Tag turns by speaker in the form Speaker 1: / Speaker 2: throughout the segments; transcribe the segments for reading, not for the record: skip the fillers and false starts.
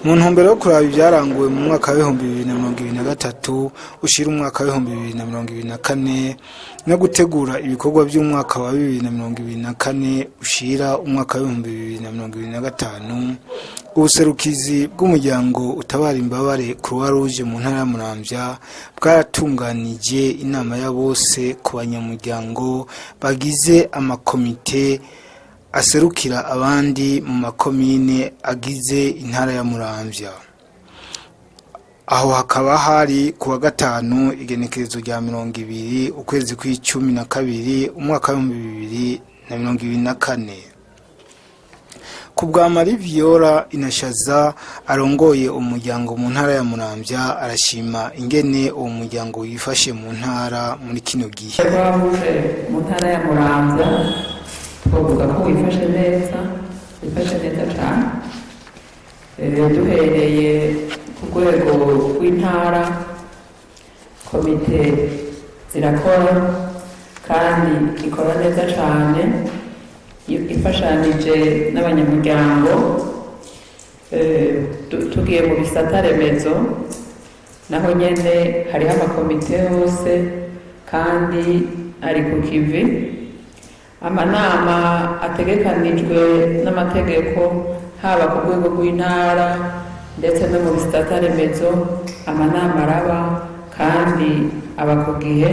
Speaker 1: mu ntumbero yo kuraba ibyaranguwe mu mwaka wa 2023 ushira umwaka wa 2024 no gutegura ibikorwa by'umwaka wa 2024 ushira umwaka wa 2025 ubuserukizi bw'umuryango utabara imbabare Croix Rouge mu ntara ya Muramvya bwaratunganije inama ya bose ku banyamuryango bagize amakomite aserukira abandi mu makomine agize intara ya Muramvya. Aho hakaba hari kuwa gatanu igenekerezo rya 20 ukwezi kw'icumi na kabiri umwaka wa 2024. Kubwa Marie Viola Inashaza arongoye umuryango mu ntara ya Muramvya arashima ingene uwo muryango wifashe mu ntara muri kino gihe.
Speaker 2: Mu ntara ya Muramvya twavuga ko wifashe neza cyane. Duhereye ku rwego rw'intara, komite zirakora kandi ikora neza cyane ifashanije n'abanyamuryango. Tugiye mu bisata remezo naho nyene hariho amakomite hose kandi ari ku kivi. Amanama ategekanijwe n'amategeko haba ku rwego rw'intara ndetse no mu bisata remezo, amanama araba kandi aba ku gihe.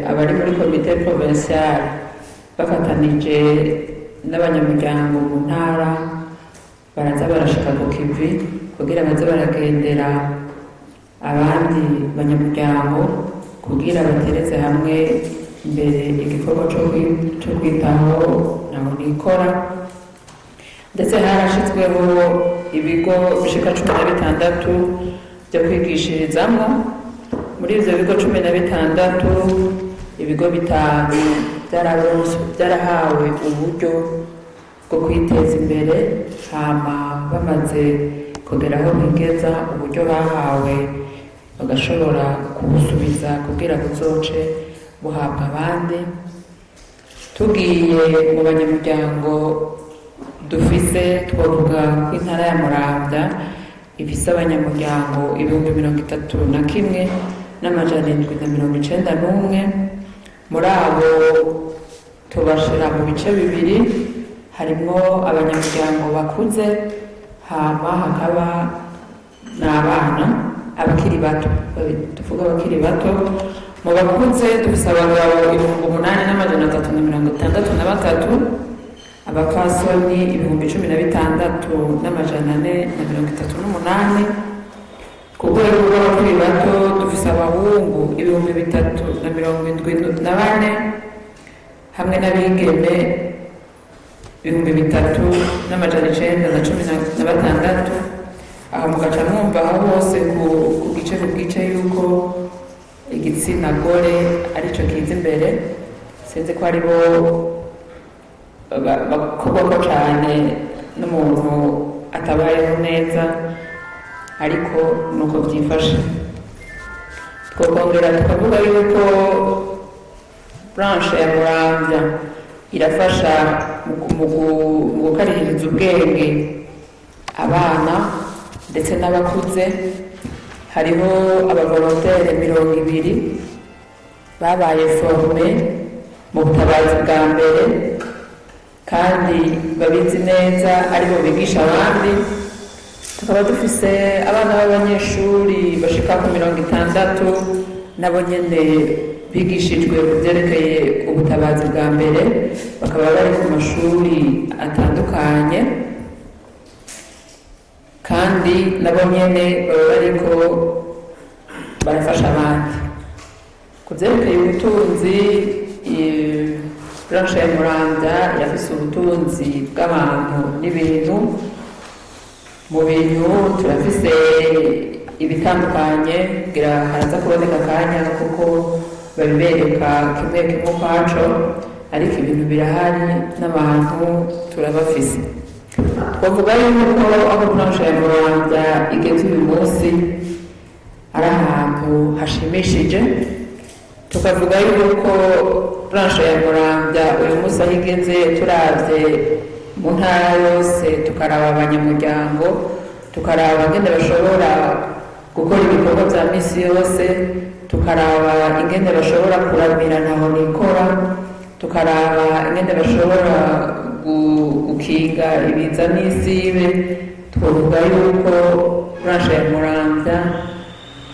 Speaker 2: Abari muri komite provinciale bafatanije n'abanyamuryango mu ntara baraza barashika ku kivi kugira baze baragendera abandi banyamuryango kugira batereze hamwe imbere igikorwa cyo kwitaho naho nikora. Ndetse harashizweho ibigo bishika 16 byo kwigishirizamo. Muri ivyo bigo 16 ibigo bitanu byarahawe uburyo bwo kwiteza imbere, hama bamaze kugeraho bigeza uburyo bahawe bagashobora kubusubiza kugira buzoce buhabwa abandi. Tugiye mu banyamuryango dufise twavuga ko intara ya Muramvya ifise abanyamuryango 31,791. Muri abo tubashira mu bice bibiri, harimo abanyamuryango bakuze hama hakaba n'abana abakiri bato. Tuvuga abakiri bato, mu bakuze dufise abagabo 8,363, abapfasoni 16,438. Ku rwego rw'abakiri bato dufise abahungu 3,074 hamwe n'abigeme 3,916. Aha mugaca mwumva aho hose ku gice yuko igitsina gore arico kiza imbere. Sinzi ko ari bo bakuboko cyane n'umuntu atabayeho neza, ariko nuko byifashe. Twakongera tukavuga yuko branche ya Muramvya irafasha mu gukarihiriza ubwenge abana ndetse n'abakuze. Hariho abavolontere 200 babaye forme mu butabazi bwa mbere kandi babizi neza aribo bigisha abandi. Tukaba dufise abana b'abanyeshuri bashika ku 60 nabo nyene bigishijwe kuvyerekeye ubutabazi bwa mbere, bakaba bari ku mashuri atandukanye kandi kandi nabo nyene baba bariko barafasha abandi ku vyerekeye ubutunzi. Branche ya Muramvya yafise ubutunzi bw'abantu n'ibintu. Mu bintu turafise ibitandukanye kugira haraza kuboneka akanya kuko babibereka kimwe kimwe ukwaco, ariko ibintu birahari n'abantu turabafise. Twavuga yuko aho Branche ya Muramvya igeze uyu munsi ari ahantu hashimishije, tukavuga yuko Branche ya Muramvya uyu munsi aho igeze turavye mu ntara yose, tukaraba abanyamuryango, tukaraba ingene bashobora gukora ibikorwa vya misi yose, tukaraba ingene bashobora kuramira ntaho nikora, tukaraba ingene bashobora gukinga ibiza n'isibe. Twavuga yuko Branche ya Muramvya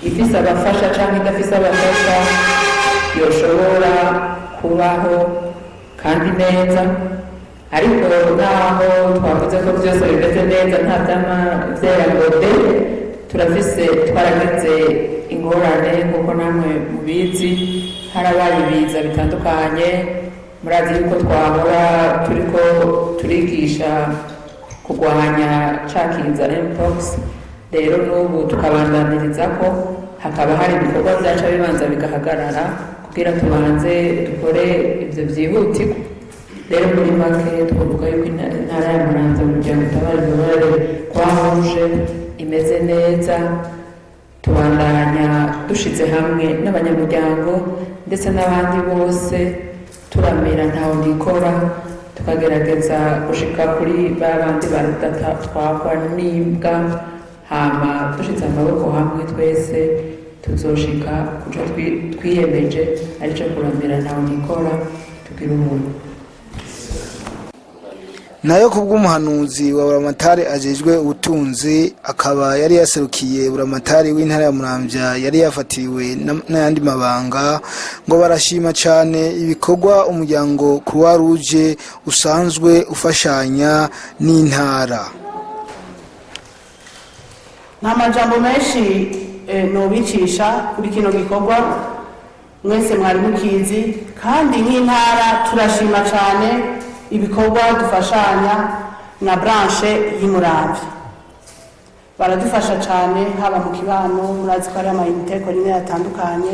Speaker 2: ifise abafasha canke idafise abafasha yoshobora kubaho kandi neza, ariko naho twavuze ko byose bimeze neza nta vyama vyera ngo de, twaragize ingorane nk'uko namwe mubizi, harabaye ibiza bitandukanye. Murazi yuko twahora turiko turigisha kurwanya ca kiza mpox, rero n'ubu tukabandaniriza ko hakaba hari ibikorwa vyaca bibanza bigahagarara kugira tubanze dukore ivyo vyihutirwa. Rero muri make twavuga yuko intara ya Muramvya umuryango utabara imbabare twahuje imeze neza, tubandanya dushize hamwe n'abanyamuryango ndetse n'abandi bose turamira ntaho nikora, tukagerageza gushika kuri babandi badatwagwa n'imbwa, hama dushize amaboko hamwe twese tuzoshika kuco twiyemeje, arico kuramira ntaho nikora tugira umuntu.
Speaker 1: Nayo kubw'umuhanuzi wa Buramatari ajejwe ubutunzi akaba yari yaserukiye Buramatari w'intara ya Muramvya yari yafatiriwe n'ayandi mabanga, ngo barashima cane ibikorwa umuryango Croix Rouge usanzwe ufashanya n'intara.
Speaker 3: Nta majambo menshi nobicisha kuri kino gikorwa, mwese mwari mukizi, kandi nk'intara turashima cane ibikorwa dufashanya na Branche y'Umuramvya. Baradufasha cane haba mu kibano, murazi ko ari amayinite korine yatandukanye,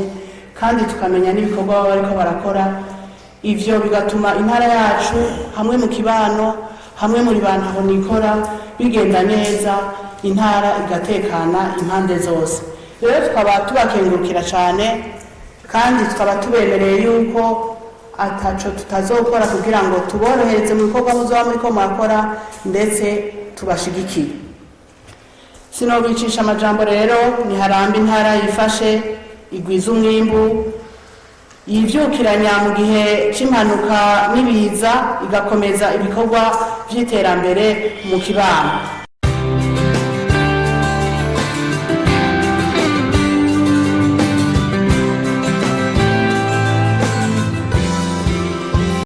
Speaker 3: kandi tukamenya n'ibikorwa baba bariko barakora. Ivyo bigatuma intara yacu hamwe mu kibano, hamwe muri bantu aho nikora bigenda neza, intara igatekana impande zose. Rero tukaba tubakengurukira cane, kandi tukaba tubemereye yuko ataco tutazokora kugira ngo tuborohereze mu bikorwa muzoba muriko murakora ndetse tubashigikire. Sinobicisha amajambo rero, niharambe intara yifashe igwiza umwimbu, yivyukiranya mu gihe c'impanuka n'ibiza, igakomeza ibikorwa vy'iterambere mu kibano.